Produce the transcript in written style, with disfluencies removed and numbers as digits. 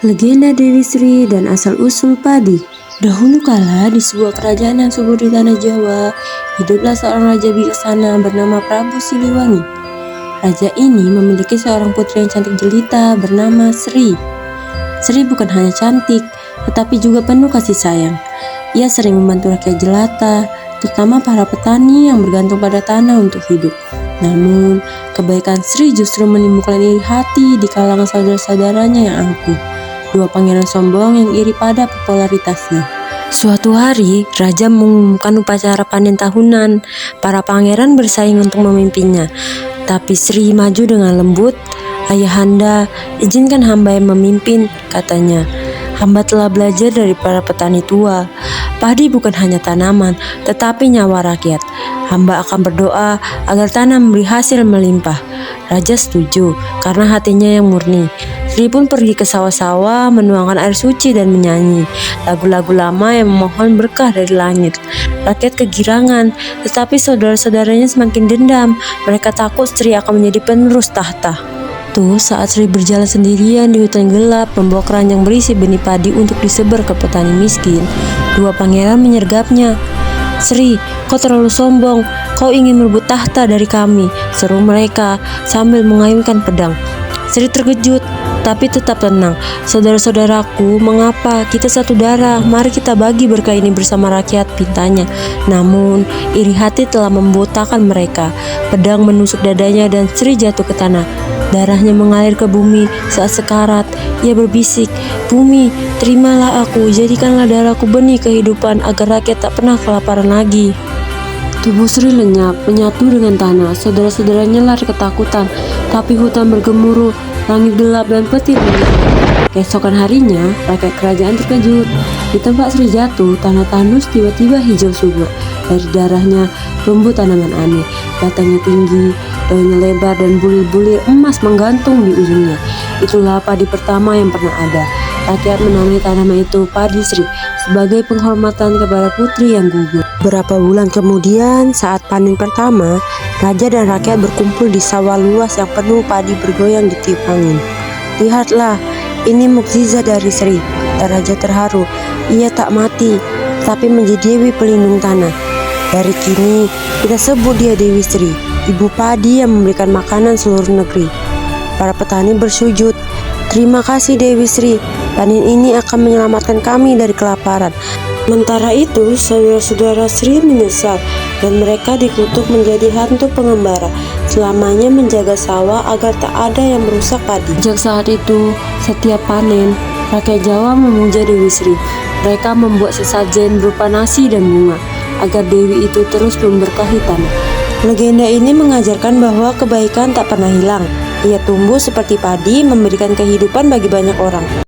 Legenda Dewi Sri dan asal-usul padi. Dahulu kala di sebuah kerajaan yang subur di tanah Jawa, hiduplah seorang raja bijaksana bernama Prabu Siliwangi. Raja ini memiliki seorang putri yang cantik jelita bernama Sri. Sri bukan hanya cantik, tetapi juga penuh kasih sayang. Ia sering membantu rakyat jelata, terutama para petani yang bergantung pada tanah untuk hidup. Namun, kebaikan Sri justru menimbulkan iri hati di kalangan saudara-saudaranya yang angkuh. Dua pangeran sombong yang iri pada popularitasnya. Suatu hari, raja mengumumkan upacara panen tahunan. Para pangeran bersaing untuk memimpinnya. Tapi Sri maju dengan lembut. "Ayahanda, izinkan hamba yang memimpin," katanya. "Hamba telah belajar dari para petani tua. Padi bukan hanya tanaman, tetapi nyawa rakyat. Hamba akan berdoa agar tanah memberi hasil melimpah." Raja setuju karena hatinya yang murni. Sri pun pergi ke sawah-sawah menuangkan air suci dan menyanyi lagu-lagu lama yang memohon berkah dari langit. Rakyat kegirangan, tetapi saudara-saudaranya semakin dendam. Mereka takut Sri akan menjadi penerus tahta. Saat Sri berjalan sendirian di hutan gelap membawa keranjang berisi benih padi untuk disebar ke petani miskin, dua pangeran menyergapnya. "Sri, kau terlalu sombong. Kau ingin merebut tahta dari kami," seru mereka sambil mengayunkan pedang. Sri terkejut, tapi tetap tenang. "Saudara-saudaraku, mengapa? Kita satu darah. Mari kita bagi berkah ini bersama rakyat," pintanya. Namun, iri hati telah membutakan mereka. Pedang menusuk dadanya dan Sri jatuh ke tanah. Darahnya mengalir ke bumi saat sekarat. Ia berbisik, "Bumi, terimalah aku, jadikanlah darahku benih kehidupan agar rakyat tak pernah kelaparan lagi." Tubuh Sri lenyap, menyatu dengan tanah. Saudara-saudaranya lari ketakutan, tapi hutan bergemuruh, langit gelap dan petir menyala. Keesokan harinya, rakyat kerajaan terkejut. Di tempat Sri jatuh, tanah tandus tiba-tiba hijau subur. Dari darahnya tumbuh tanaman aneh. Batangnya tinggi, daunnya lebar dan bulir-bulir emas menggantung di ujungnya. Itulah padi pertama yang pernah ada. Rakyat menamai tanaman itu Padi Sri sebagai penghormatan kepada putri yang gugur. Beberapa bulan kemudian, saat panen pertama, raja dan rakyat berkumpul di sawah luas yang penuh padi bergoyang ditiup angin. "Lihatlah, ini mukjizat dari Sri," kata raja terharu. "Ia tak mati, tapi menjadi dewi pelindung tanah. Dari kini, kita sebut dia Dewi Sri, ibu padi yang memberikan makanan seluruh negeri." Para petani bersujud, "Terima kasih Dewi Sri, panen ini akan menyelamatkan kami dari kelaparan." Sementara itu, saudara-saudara Sri menyesal dan mereka dikutuk menjadi hantu pengembara, selamanya menjaga sawah agar tak ada yang merusak padi. Sejak saat itu, setiap panen, rakyat Jawa memuja Dewi Sri. Mereka membuat sesajen berupa nasi dan bunga, agar Dewi itu terus memberkahi tanah. Legenda ini mengajarkan bahwa kebaikan tak pernah hilang. Ia tumbuh seperti padi, memberikan kehidupan bagi banyak orang.